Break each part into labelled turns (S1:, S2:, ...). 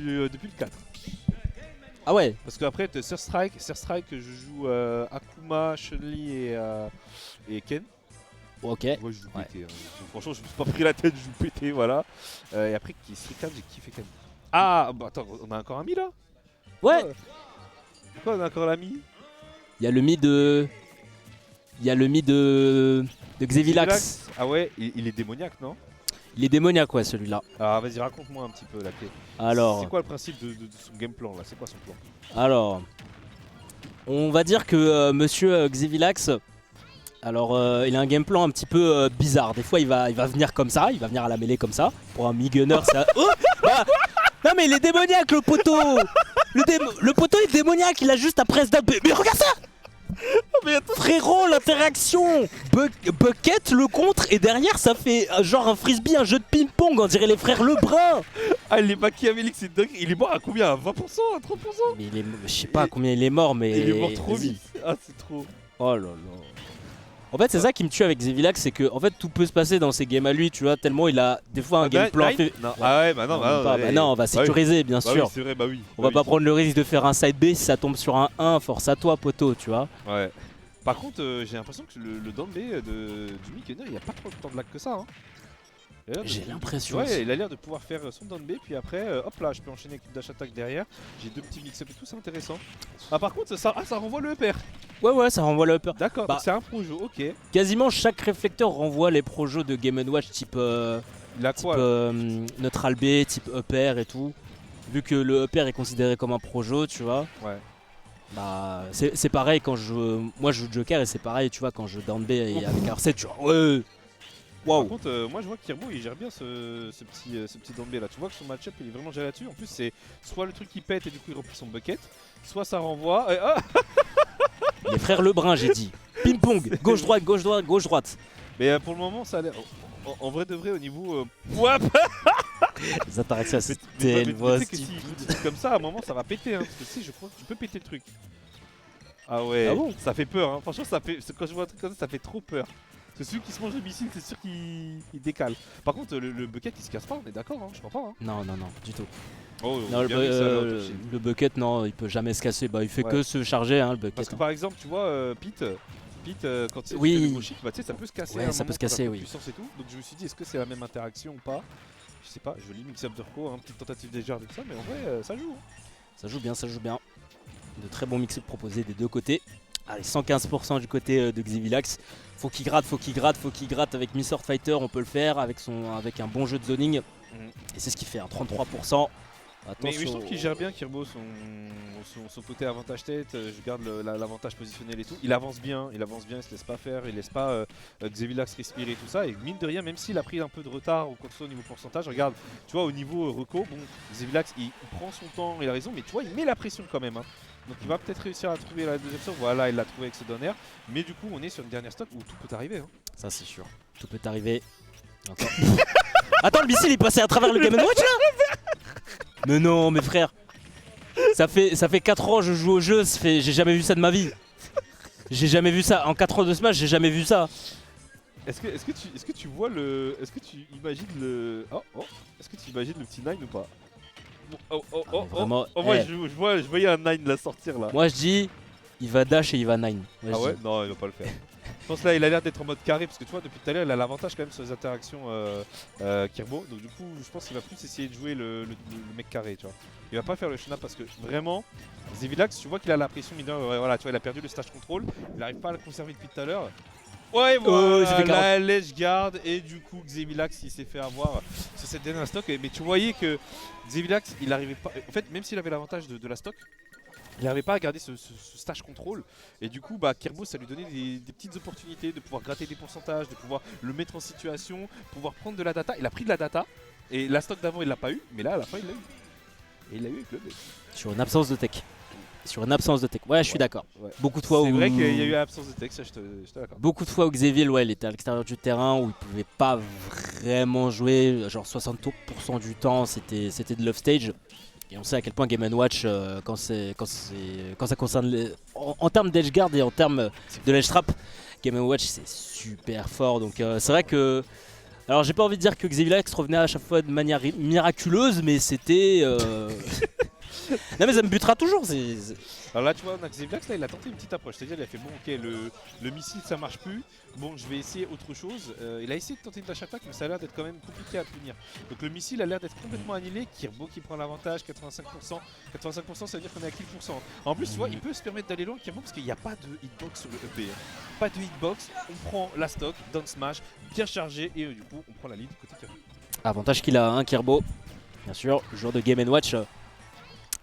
S1: depuis le 4.
S2: Ah ouais.
S1: Parce qu'après, t'as Surstrike, je joue Akuma, Chun-Li et Ken.
S2: Ok.
S1: Ouais, je joue pété. Franchement, je me suis pas pris la tête, je joue pété, voilà. Et après, Street 4, j'ai kiffé Ken. Ah, bah attends, on a encore un Mi là?
S2: Ouais.
S1: Pourquoi on a encore l'ami?
S2: Il y a le mi de. Il y a le mi de Xevilax.
S1: Ah ouais, il est démoniaque, non?
S2: Il est démoniaque, ouais, celui-là.
S1: Alors vas-y, raconte-moi un petit peu la clé.
S2: Alors.
S1: C'est quoi le principe de son game plan là? C'est quoi son plan?
S2: Alors. On va dire que monsieur Xevilax. Alors, il a un game plan un petit peu bizarre. Des fois, il va venir comme ça, il va venir à la mêlée comme ça. Pour un mi-gunner, ça. Oh bah, non, mais il est démoniaque, le poteau. Le poteau est démoniaque, il a juste à presse d'un. Mais regarde ça.
S1: Mais attends.
S2: Frérot, l'interaction Bucket le contre, et derrière, ça fait genre un frisbee, un jeu de ping-pong. On dirait les frères Lebrun.
S1: Ah, il est machiavélique, c'est dingue. Il est mort à combien? À 20%? À 30%?
S2: Mais je sais pas à combien il est mort, mais.
S1: Il est mort trop
S2: vas-y.
S1: vite. Ah, c'est trop.
S2: Oh là là. En fait, c'est ça qui me tue avec Xevilax, c'est que en fait tout peut se passer dans ses games à lui, tu vois, tellement il a des fois un game plan fait.
S1: Non. Ah ouais, bah non,
S2: non, on va sécuriser, bien sûr.
S1: Oui, c'est vrai, bah oui.
S2: On va pas prendre le risque de faire un side B si ça tombe sur un 1, force à toi, poteau, tu vois.
S1: Ouais. Par contre, j'ai l'impression que le down B du Mikener, il n'y a pas trop de temps de lag que ça. Hein.
S2: J'ai l'impression.
S1: Ouais, il a l'air de pouvoir faire son down B, puis après, hop là, je peux enchaîner avec une dash attack derrière. J'ai deux petits mix-up et tout, c'est intéressant. Ah, par contre, ça renvoie le upper.
S2: Ouais, ça renvoie le upper.
S1: D'accord,
S2: bah,
S1: c'est un projo, ok.
S2: Quasiment chaque réflecteur renvoie les projos de Game & Watch type,
S1: Il a quoi,
S2: Neutral B, type upper et tout. Vu que le upper est considéré comme un projo, tu vois.
S1: Ouais.
S2: Bah, c'est pareil quand moi je joue Joker et c'est pareil, tu vois, quand je down B et avec R7, tu vois. Ouais. Wow.
S1: Par contre, moi je vois que Kirbo il gère bien ce petit down B là. Tu vois que son match-up il est vraiment géré là-dessus. En plus, c'est soit le truc qui pète et du coup il replie son bucket, soit ça renvoie. Et,
S2: Les frères Lebrun, j'ai dit. Ping-pong, gauche-droite, gauche-droite, gauche-droite.
S1: Mais pour le moment, ça a l'air. En vrai de vrai, au niveau.
S2: Les interactions, c'est
S1: mais
S2: tellement
S1: tu sais que si il dit comme ça, à un moment ça va péter. Hein, parce que si, je crois que tu peux péter le truc. Ah ouais,
S2: Ah bon,
S1: ça fait peur. Hein. Franchement, quand je vois un truc comme ça fait trop peur. Parce que celui qui se mange le missile, c'est sûr qu'il décale. Par contre, le bucket il se casse pas, on est d'accord, hein, je crois pas. Hein.
S2: Non, du tout.
S1: Oh,
S2: Non,
S1: bien vu, ça,
S2: le bucket, non, il peut jamais se casser. Bah, il fait que se charger, hein, le bucket.
S1: Parce que par exemple, tu vois, Pete, quand c'est
S2: oui.
S1: le gauchique, bah, tu sais, ça peut se casser.
S2: Ouais, ça peut se casser, oui.
S1: Puissance et tout. Donc je me suis dit, est-ce que c'est la même interaction ou pas? Je sais pas, joli mix-up de Reco, petite tentative déjà de ça, mais en vrai, ça joue. Hein.
S2: Ça joue bien, ça joue bien. De très bons mix proposés des deux côtés. Allez, 115% du côté de Xevilax. Faut qu'il gratte avec Mi Sword Fighter, on peut le faire avec un bon jeu de zoning. Et c'est ce qu'il fait, hein, 33%.
S1: Mais je trouve qu'il gère bien Kirbo son côté avantage tête, je garde l'avantage positionnel et tout. Il avance bien, il se laisse pas faire, il laisse pas Xevilax respirer et tout ça. Et mine de rien, même s'il a pris un peu de retard ou quoi que ce soit au niveau pourcentage, regarde, tu vois, au niveau Reco, bon, Xevilax il prend son temps, il a raison, mais tu vois, il met la pression quand même. Hein. Donc il va peut-être réussir à trouver la deuxième stock. Voilà, il l'a trouvé avec ce donner. Mais du coup, on est sur une dernière stock où tout peut arriver. Hein.
S2: Ça, c'est sûr. Tout peut arriver. Attends, le missile est passé à travers le Game & Watch là. Mais non, mes frères. Ça fait 4 ans que je joue au jeu, j'ai jamais vu ça de ma vie. J'ai jamais vu ça. En 4 ans de Smash, j'ai jamais vu ça.
S1: Est-ce que tu vois le. Est-ce que tu imagines le. Est-ce que tu imagines le petit 9 ou pas?
S2: Vraiment,
S1: moi je voyais un 9 la sortir là.
S2: Moi je dis, il va dash et il va 9.
S1: Ah ouais? Non, il va pas le faire. Je pense là il a l'air d'être en mode carré parce que tu vois depuis tout à l'heure il a l'avantage quand même sur les interactions Kirbo. Donc du coup je pense qu'il va plus essayer de jouer le mec carré, tu vois. Il va pas faire le snap parce que vraiment Xevilax, tu vois qu'il a la pression voilà, tu vois il a perdu le stage control, il n'arrive pas à le conserver depuis tout à l'heure. Ouais, voilà, la lèche garde et du coup Xevilax il s'est fait avoir sur cette dernière stock. Mais tu voyais que Xevilax il arrivait pas, en fait même s'il avait l'avantage de la stock, il n'arrivait pas à garder ce stage control. Et du coup Kirbo ça lui donnait des petites opportunités de pouvoir gratter des pourcentages, de pouvoir le mettre en situation, pouvoir prendre de la data. Il a pris de la data et la stock d'avant il l'a pas eu, mais là à la fin il l'a eu. Et il l'a eu avec le B.
S2: Sur une absence de tech. Ouais, je suis d'accord.
S1: Ouais.
S2: Beaucoup de fois
S1: c'est vrai qu'il y a eu absence de tech, ça je te d'accord.
S2: Beaucoup de fois où Xavier, ouais, il était à l'extérieur du terrain où il pouvait pas vraiment jouer. Genre 60% du temps, c'était de l'off stage. Et on sait à quel point Game & Watch, quand ça concerne en termes d'edge guard et en termes de l'edge trap, Game & Watch c'est super fort. Donc c'est vrai que Alors j'ai pas envie de dire que Xevilax revenait à chaque fois de manière miraculeuse, mais c'était... Non mais ça me butera toujours.
S1: Alors là tu vois, on a Xevilax, là il a tenté une petite approche, c'est-à-dire il a fait bon ok le missile ça marche plus, bon je vais essayer autre chose. Il a essayé de tenter une dash attack mais ça a l'air d'être quand même compliqué à punir. Donc le missile a l'air d'être complètement annihilé, Kirbo qui prend l'avantage, 85%, 85% ça veut dire qu'on est à kill %. En plus tu vois il peut se permettre d'aller loin Kirbo parce qu'il n'y a pas de hitbox sur le EP. Pas de hitbox, on prend la stock, down smash, bien chargé et du coup on prend la lead côté Kirbo.
S2: Avantage qu'il a, hein, Kirbo. Bien sûr, joueur de Game & Watch.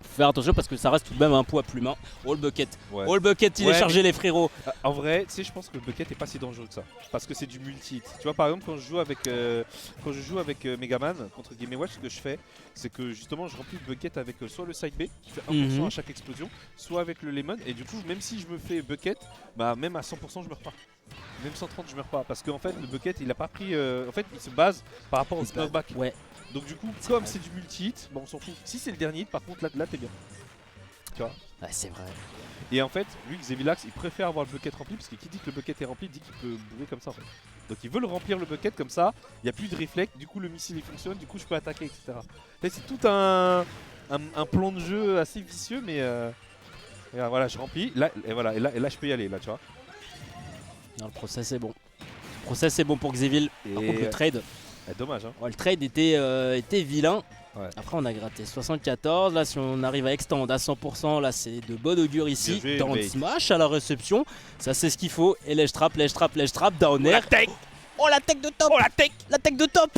S2: Faut faire attention parce que ça reste tout de même un poids plume. All bucket.
S1: Ouais.
S2: All bucket, il est chargé les frérots.
S1: En vrai, tu sais, je pense que le bucket est pas si dangereux que ça. Parce que c'est du multi-hit. Tu vois, par exemple, quand je joue avec Megaman contre Game & Watch, ce que je fais, c'est que justement, je remplis le bucket avec soit le side B, qui fait 1% à chaque explosion, soit avec le lemon. Et du coup, même si je me fais bucket, bah même à 100%, je meurs pas. Même 130, je meurs pas. Parce qu'en fait, le bucket, il a pas pris. En fait, il se base par rapport au knockback.
S2: Ouais.
S1: Donc du coup, comme c'est du multi-hit, bon, on s'en fout. Si c'est le dernier hit, par contre, là t'es bien. Tu vois.
S2: Ouais, c'est vrai.
S1: Et en fait, lui, Xevilax, il préfère avoir le bucket rempli parce que qui dit que le bucket est rempli dit qu'il peut bourrer comme ça en fait. Donc il veut le remplir le bucket comme ça, il n'y a plus de réflexe, du coup le missile il fonctionne, du coup je peux attaquer, etc. C'est tout un plan de jeu assez vicieux, mais regarde, voilà, je remplis, là, et voilà, et là je peux y aller, là tu vois.
S2: Non, le process est bon. Le process est bon pour Xevil. Par contre, le trade.
S1: Dommage hein.
S2: Ouais, le trade était vilain.
S1: Ouais.
S2: Après on a gratté 74, là si on arrive à extend à 100%, là c'est de bon augure ici.
S1: Joué,
S2: Down smash à la réception, ça c'est ce qu'il faut. Et ledge trap, down air. Oh la tech de top. Oh la tech de top.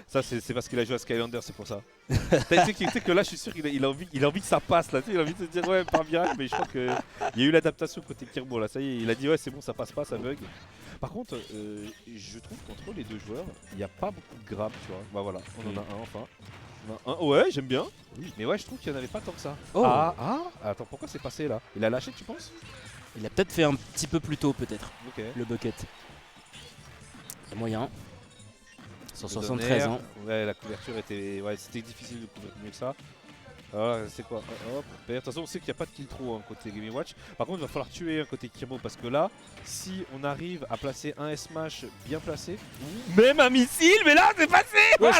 S1: Ça c'est parce qu'il a joué à Skylander, c'est pour ça. Tu sais que là je suis sûr qu'il a envie que ça passe là, tu sais, il a envie de se dire ouais par miracle, mais je crois qu'il y a eu l'adaptation côté Kirbo là, ça y est, il a dit ouais c'est bon ça passe pas, ça bug. Par contre, je trouve qu'entre les deux joueurs, il n'y a pas beaucoup de grab, tu vois. Bah voilà, on en a un enfin. On en a un. Ouais, j'aime bien. Oui. Mais ouais, je trouve qu'il n'y en avait pas tant que ça.
S2: Oh.
S1: Attends, pourquoi c'est passé là? Il a lâché, tu penses?
S2: Il a peut-être fait un petit peu plus tôt, peut-être.
S1: Ok.
S2: Le bucket. C'est moyen. 173 ans.
S1: Ouais, la couverture était. Ouais, c'était difficile de couvrir mieux que ça. Alors c'est quoi? Hop. De toute façon, on sait qu'il n'y a pas de kill trop côté Game & Watch. Par contre, il va falloir tuer un côté Kirbo parce que là, si on arrive à placer un S-Smash bien placé, ou même un missile, mais là, c'est passé!
S2: Ouais,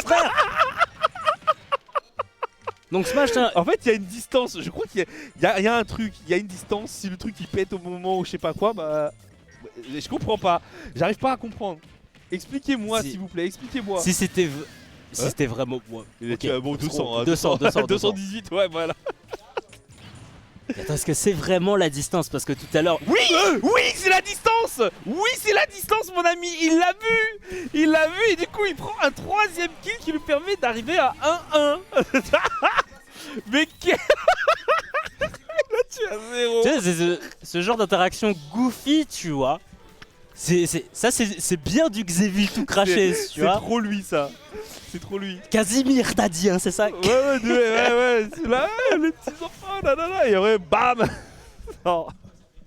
S2: donc Smash,
S1: en fait, il y a une distance. Je crois qu'il y a un truc. Il y a une distance. Si le truc il pète au moment où je sais pas quoi, bah. Je comprends pas. J'arrive pas à comprendre. Expliquez-moi, s'il vous plaît. Expliquez-moi.
S2: Si c'était. Si c'était vraiment moi.
S1: Okay. Bon, 200, 218, ouais, voilà.
S2: Attends, est-ce que c'est vraiment la distance? Parce que tout à l'heure.
S1: Oui, oui, c'est la distance. Oui, c'est la distance, mon ami. Il l'a vu. Il l'a vu et du coup, il prend un troisième kill qui lui permet d'arriver à 1-1. Mais quel. Là, tu as 0.
S2: Tu sais, c'est ce genre d'interaction goofy, tu vois. C'est bien du Xevil tout craché, tu vois.
S1: C'est trop lui, ça. C'est trop lui.
S2: Casimir, t'as dit, hein, c'est ça?
S1: Ouais, c'est là, les petits enfants, là, et ouais, bam.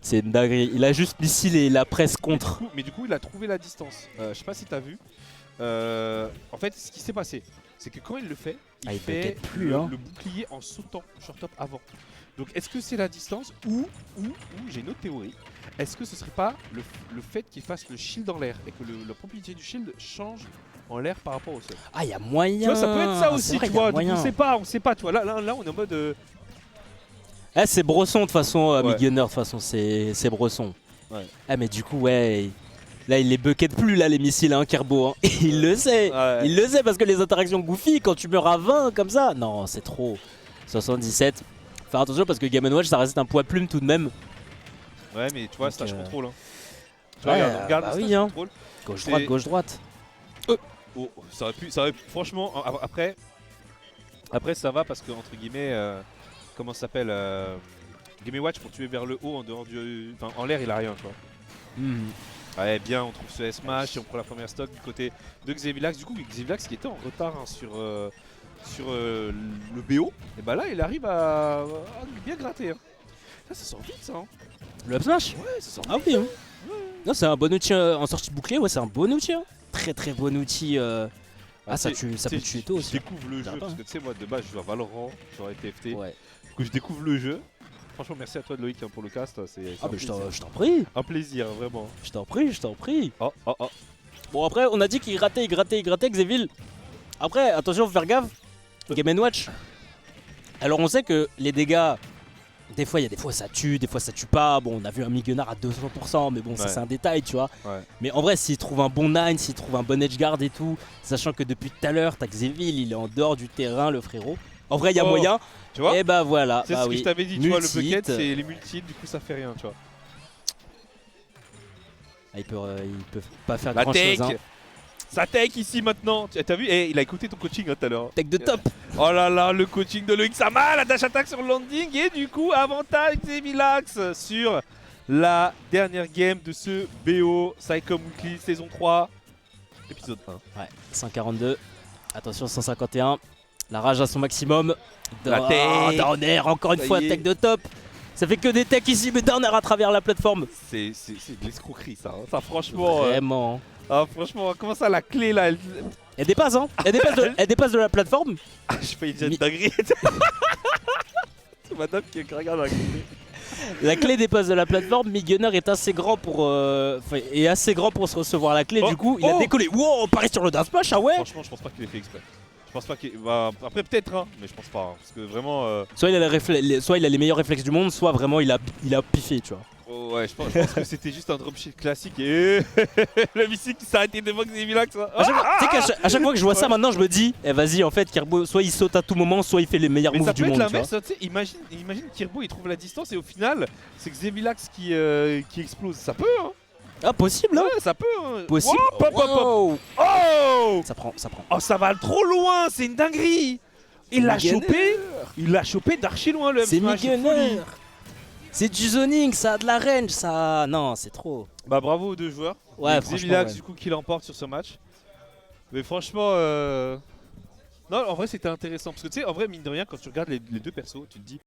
S2: C'est une dinguerie. Il a juste missilé la presse contre.
S1: Mais du coup, il a trouvé la distance. Je sais pas si t'as vu. En fait, ce qui s'est passé, c'est que quand il le fait, il fait le bouclier en sautant short top avant. Donc, est-ce que c'est la distance ou j'ai une autre théorie. Est-ce que ce serait pas le fait qu'il fasse le shield en l'air et que la propriété du shield change en l'air par rapport au sol?
S2: Ah, il y a moyen.
S1: Tu vois, ça peut être ça aussi, tu vois. Donc, on sait pas, tu vois. Là, on est en mode.
S2: Eh, c'est Bresson de toute façon, Miguener, de toute façon, c'est Bresson.
S1: Ouais.
S2: Ah, mais du coup, ouais. Là, il les bucket plus, là, les missiles, hein, Kirbo. Hein. Il le sait. Ouais. Il le sait parce que les interactions goofy, quand tu meurs à 20 comme ça, non, c'est trop. 77. Faire attention parce que Game & Watch, ça reste un poids plume tout de même.
S1: Ouais, mais tu vois, stage contrôle. Hein. Tu
S2: ouais,
S1: regarde
S2: bah
S1: le
S2: oui, hein.
S1: contrôle.
S2: Gauche-droite, gauche-droite.
S1: Oh, ça aurait pu. Franchement, après, ça va parce que, entre guillemets, comment ça s'appelle Game & Watch pour tuer vers le haut en dehors du. Enfin, en l'air, il a rien, tu vois. Ouais, bien, on trouve ce S-Smash et on prend la première stock du côté de Xevilax. Du coup, Xevilax qui était en retard hein, sur le BO, et bah là, il arrive à bien gratter. Hein. Ça sort vite, ça. Hein.
S2: Le up smash?
S1: Ouais, ça sort vite.
S2: Ah oui, hein. Ouais. Non, c'est un bon outil en sortie de bouclier, ouais, c'est un bon outil. Hein. Très très bon outil. Ça peut tuer tôt aussi.
S1: Je découvre le jeu, parce que tu sais, moi de base, je joue à Valorant, sur TFT. Ouais. Du coup, je découvre le jeu. Franchement, merci à toi de Loïc hein, pour le cast.
S2: Ah, mais je t'en prie.
S1: Un plaisir, vraiment.
S2: Je t'en prie.
S1: Oh.
S2: Bon après on a dit qu'il grattait, Xéville. Après attention faut faire gaffe, Game & Watch. Alors on sait que les dégâts, des fois ça tue, des fois ça tue pas. Bon on a vu un Migguner à 200% mais bon ça
S1: Ouais.
S2: c'est un détail tu vois.
S1: Ouais.
S2: Mais en vrai s'il trouve un bon 9, s'il trouve un bon edgeguard et tout, sachant que depuis tout à l'heure t'as Xéville, il est en dehors du terrain le frérot. En vrai il y a
S1: Oh,
S2: moyen,
S1: Tu vois
S2: et bah voilà,
S1: C'est
S2: bah
S1: ce que
S2: oui.
S1: je t'avais dit, tu vois, le
S2: Multi-hit.
S1: bucket c'est les multi, du coup ça fait rien, tu vois.
S2: Ah, il peut pas faire
S1: La
S2: grand
S1: take
S2: chose hein.
S1: Ça take ici maintenant. T'as vu? Il a écouté ton coaching tout à l'heure.
S2: Tech de top.
S1: Oh là là, le coaching de Loïc Sama, la dash attack sur le landing et du coup avantage Xevilax sur la dernière game de ce BO Psychom Weekly saison 3 épisode 1.
S2: Ouais, 142. Attention 151. La rage à son maximum.
S1: La tech.
S2: Downer, encore une
S1: Ça
S2: fois,
S1: y est.
S2: tech de top. Ça fait que des techs ici, mais Downer à travers la plateforme.
S1: C'est de l'escroquerie ça. Hein. Ça franchement.
S2: Vraiment.
S1: Franchement, comment ça la clé là
S2: Elle dépasse, hein. Elle dépasse de la plateforme.
S1: Je fais une jet dinguerie. C'est madame qui regarde la clé.
S2: La clé dépasse de la plateforme. Migguner est assez grand pour se recevoir la clé.
S1: Oh,
S2: Du coup, il a
S1: oh.
S2: décollé. Wow, pareil sur le dash smash, ah ouais.
S1: Franchement, je pense pas qu'il ait fait exprès. Je pense pas qu'il. Bah, après, peut-être, hein, mais je pense pas. Hein, parce que vraiment.
S2: Soit il a les meilleurs réflexes du monde, soit vraiment il a piffé, tu vois.
S1: Oh, ouais, je pense que c'était juste un dropship classique et. Le missile qui s'est arrêté devant Xevilax. Hein.
S2: Tu sais qu'à chaque fois que je vois ça maintenant, je me dis, eh vas-y, en fait, Kirbo, soit il saute à tout moment, soit il fait les meilleurs
S1: Mais
S2: moves
S1: ça
S2: du
S1: peut être
S2: monde. Tu vois.
S1: l'inverse, tu sais, imagine Kirbo il trouve la distance et au final c'est Xevilax qui explose. Ça peut, hein.
S2: Ah, possible, hein.
S1: Ouais, ça peut, hein.
S2: Possible.
S1: Wow, pop, pop, pop.
S2: Wow.
S1: Oh
S2: Ça prend, ça prend.
S1: Oh, ça va trop loin, c'est une dinguerie. Il l'a
S2: Migguner.
S1: chopé d'archi loin le
S2: C'est
S1: M-Smash,
S2: Migguner.
S1: folie.
S2: C'est du zoning, ça a de la range, ça. Non, c'est trop.
S1: Bah bravo aux deux joueurs.
S2: Ouais,
S1: Et
S2: franchement,
S1: Xevilax
S2: ouais.
S1: du coup qui l'emporte sur ce match. Mais franchement, non, en vrai c'était intéressant parce que tu sais, en vrai mine de rien, quand tu regardes les deux persos, tu te dis